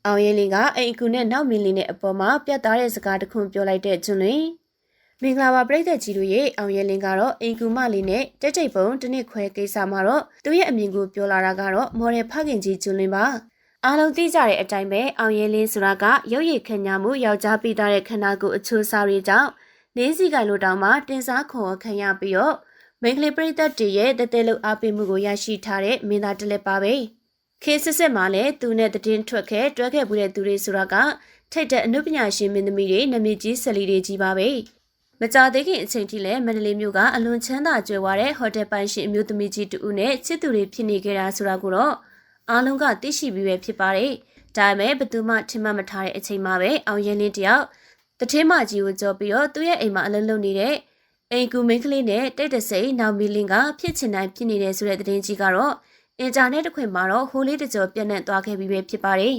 အောင်ရင်လင်းကအိမ်အကူနဲ့နောက်မင်းလင်းနဲ့အပေါ်မှာပြတ်သားတဲ့စကားတစ်ခုပြောလိုက်တဲ့ကျွန်းလင်းမင်္ဂလာပါပရိသတ်ကြီးတို့ရဲ့အောင်ရင်လင်းကတော့အိမ်ကူမလေးနဲ့တက်တိတ်ပုံတစ်နှစ်ခွဲကိစ္စမှာတော့သူ့ရဲ့အမြင်ကိုပြောလာတာကတော့မော်ဒယ်ဖခင်ကြီးကျွန်းလင်းပါအားလုံးသိကြတဲ့အတိုင်းပဲအောင်ရင်လင်းဆိုတာကရုပ်ရည်ခညာမှုယောက်ျားပိသားတဲ့ခန္ဓာကိုယ်အချိုးစားတွေကြောင့်နေစည်းကိုင်လိုတောင်မှတင်စားခေါ်ခံရပြီးတော့မိန်းကလေးပရိသတ်တွေရဲ့တသက်လုံးအားပေးမှုကိုရရှိထားတဲ့မင်းသားတစ်လက်ပါပဲခေစစ်စစ်မှာလည်းသူနဲ့တည်င်းထွက်ခဲ့တွဲခဲ့မှုတဲ့သူတွေဆိုတာကထိတ်တဲ့အနုပညာရှင်မင်းသမီးတွေနမည်ကြီးဆက်လီတွေကြီးပါပဲမကြသေးခင်အချိန်ထိလည်းမန္တလေးမြို့ကအလွန်ချမ်းသာကြွယ်ဝတဲ့ဟိုတယ်ပိုင်ရှင်အမျိုးသမီးကြီးတူနဲ့ချစ်သူတွေဖြစ်နေကြတာဆိုတာကိုတော့အားလုံးကသိရှိပြီးပဲဖြစ်ပါတယ်ဒါပေမဲ့ဘယ်သူမှထင်မှတ်မထားတဲ့အချိန်မှာပဲအောင်ရင်လင်းတယောက်တထင်းမကြီးကိုကြော်ပြီးတော့သူ့ရဲ့အိမ်မှာအလုံးလုံးနေတဲ့အိမ်ကူမင်းကလေးနဲ့တိတ်တဆိတ်နောက်မီလင်းကဖြစ်ချင်တိုင်းဖြစ်နေတဲ့ဆိုတဲ့သတင်းကြီးကတော့အင်တာနက်တစ်ခွင်မှာတော့ဟိုလေးတကြောပြန့်နှံ့သွားခဲ့ပြီးပဲဖြစ်ပါတယ်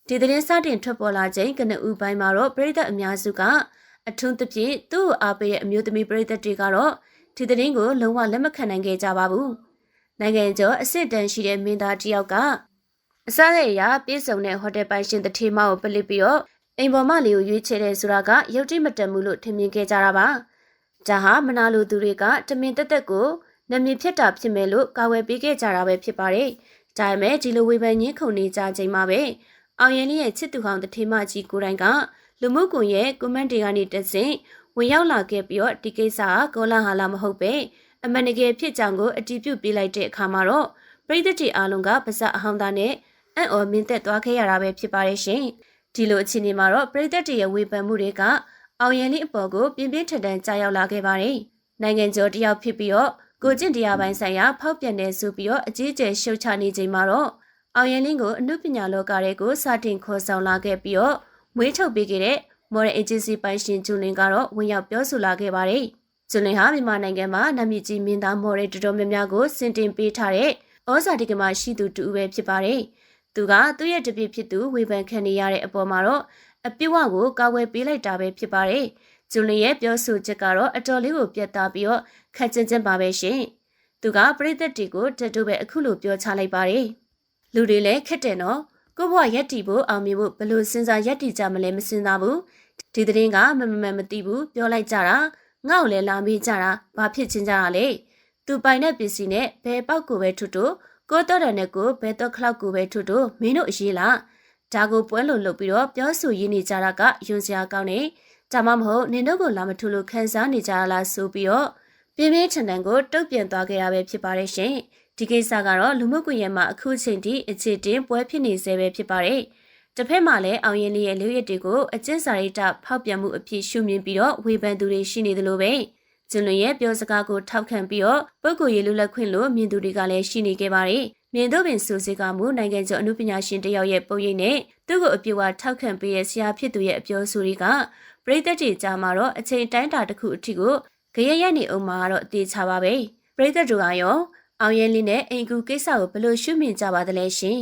ဒီသတင်းစတင်ထွက်ပေါ်လာချိန်ကနဦးပိုင်းမှာတော့ပြည်သက်အများစုကအထူးသဖြင့်သူ့အားပေးတဲ့အမျိုးသမီးပြည်သက်တွေကတော့ဒီသတင်းကိုလုံးဝလက်မခံနိုင်ခဲ့ကြပါဘူးနိုင်ငံကျော်အစ်စ်တန်းရှိတဲ့မင်းသားတယောက်ကအစားရရပြေးစုံတဲ့ဟိုတယ်ပိုင်ရှင်တထေးမကိုပလစ်ပြီးတော့အိမ်ပေါ်မလေးကိုရွေးချယ်တဲ့ဆိုတာကရုပ်တိမတတ်ဘူးလို့ထင်မြင်ခဲ့ကြတာပါဒါဟာမနာလိုသူတွေကတမင်တက်တက်ကိုနမည်ဖြစ်တာဖြစ်မယ်လို့ကာဝယ်ပေးခဲ့ကြတာပဲဖြစ်ပါတယ်ဒါပေမဲ့ဒီလိုဝေဖန်ညှင်းခုန်နေကြချိန်မှာပဲအောင်ရင်လေးရဲ့ချစ်သူဟောင်းတထေးမကြီးကိုယ်တိုင်ကလူမှုကွန်ရက်ကွန်မန့်တွေကနေတဆင့်ဝင်ရောက်လာခဲ့ပြီးတော့ဒီကိစ္စကကောလာဟာလာမဟုတ်ပဲအမှန်တကယ်ဖြစ်ကြောင်းကိုအတည်ပြုပေးလိုက်တဲ့အခါမှာတော့ပြည်သက်တွေအားလုံးကပါဇက်အဟောင်းသားနဲ့အံ့ဩမင်းသက်သွားခဲ့ရတာပဲဖြစ်ပါတယ်ရှင်ဒီလိုအခြေအနေမှာတော့ပြည်သက်တွေရဲ့ဝေဖန်မှုတွေကအောင်ရင်လေးအပေါ်ကိုပြင်းပြင်းထန်ထန်ကြားရောက်လာခဲ့ပါတယ်နိုင်ငံကျော်တယောက်ဖြစ်ပြီးတော့ကိုကျင့်တရားပိုင်းဆိုင်ရာဖောက်ပြန်နေဆိုပြီးတော့အကြီးကျယ်ရှုတ်ချနေချိန်မှာတော့အောင်ရင်လင်းကိုအမှုပညာလောကတွေကိုစတင်ခေါ်ဆောင်လာခဲ့ပြီးတော့မွေးထုတ်ပေးခဲ့တဲ့ Modern Agency ပိုင်ရှင်ဂျူလင်ကတော့ဝင်ရောက်ပြောဆိုလာခဲ့ပါတယ်။ဂျူလင်ဟာမြန်မာနိုင်ငံမှာနာမည်ကြီးမင်းသားမော်ဒယ်တော်တော်များများကိုစင်တင်ပေးထားတဲ့ဩဇာတိကမရှိသူတူပဲဖြစ်ပါတယ်။သူကသူ့ရဲ့တပည့်ဖြစ်သူဝေဖန်ခံနေရတဲ့အပေါ်မှာတော့အပြစ်ဝကိုကာဝယ်ပေးလိုက်တာပဲဖြစ်ပါတယ်။ဂျူလင်ရဲ့ပြောဆိုချက်ကတော့အတော်လေးကိုပြတ်သားပြီးတော့ခက်ကျဉ်ကျဉ်ပါပဲရှင်။သူကပရိသတ်တွေကိုတတူပဲအခုလိုပြောချလိုက်ပါတယ်။လူတွေလည်းခက်တယ်နော်။ကိုဘွားရက်တီဖို့အောင်မြင်ဖို့ဘလို့စဉ်းစားရက်တီကြမလဲမစဉ်းစားဘူး။ဒီသတင်းကမသိဘူးပြောလိုက်ကြတာငါ့ကိုလည်းလာမေးကြတာဘာဖြစ်ချင်းကြတာလဲ။သူပိုင်တဲ့ပစ္စည်းနဲ့ဘယ်ပေါက်ကိုပဲထွတ်တို့ကိုတော့တယ်နဲ့ကိုဘယ်တော့ခလောက်ကိုပဲထွတ်တို့မင်းတို့အရေးလား။ဒါကိုပွဲလို့လုပ်ပြီးတော့ပြောဆိုရင်းနေကြတာကယွန်စရာကောင်းနေ။ဒါမှမဟုတ်နင်တို့ကိုလာမထူလို့ခံစားနေကြရလားဆိုပြီးတော့ပြင်းပြင်းထန်ထန်ကိုတုတ်ပြန်သွားခဲ့ရပဲဖြစ်ပါတယ်ရှင်။ဒီကိစ္စကတော့လူမှုကွန်ရက်မှာအခုချိန်ထိအခြေတင်ပွဲဖြစ်နေစေပဲဖြစ်ပါတယ်။တစ်ဖက်မှာလည်းအောင်ရင်လေးရဲ့လူရည်တွေကိုအကျဉ်းစာရိတ္တဖောက်ပြန်မှုအဖြစ်ရှုမြင်ပြီးတော့ဝေဖန်သူတွေရှိနေသလိုပဲ။ကျွလွန်ရဲ့ပြောစကားကိုထောက်ခံပြီးတော့ပုဂ္ဂိုလ်ရေးလူလက်ခွင့်လို့မြင်သူတွေကလည်းရှိနေခဲ့ပါတယ်။မြင်တို့ပင်ဆိုစေကမူနိုင်ငံကျော်အမှုပညာရှင်တယောက်ရဲ့ပုံရိပ်နဲ့သူ့ကိုအပြည့်အဝထောက်ခံပေးတဲ့ဆရာဖြစ်သူရဲ့အပြောဆိုတွေကပြည်သက်တွေကြားမှာတော့အချိန်တိုင်းတာတစ်ခုအထိကိုကြရရက်နေအောင်မှာတော့အသေးချပါပဲပြည်သက်တို့ကရောအောင်ရင်လင်းနဲ့အိမ်ကူကိစ္စကိုဘယ်လိုရှုမြင်ကြပါသလဲရှင်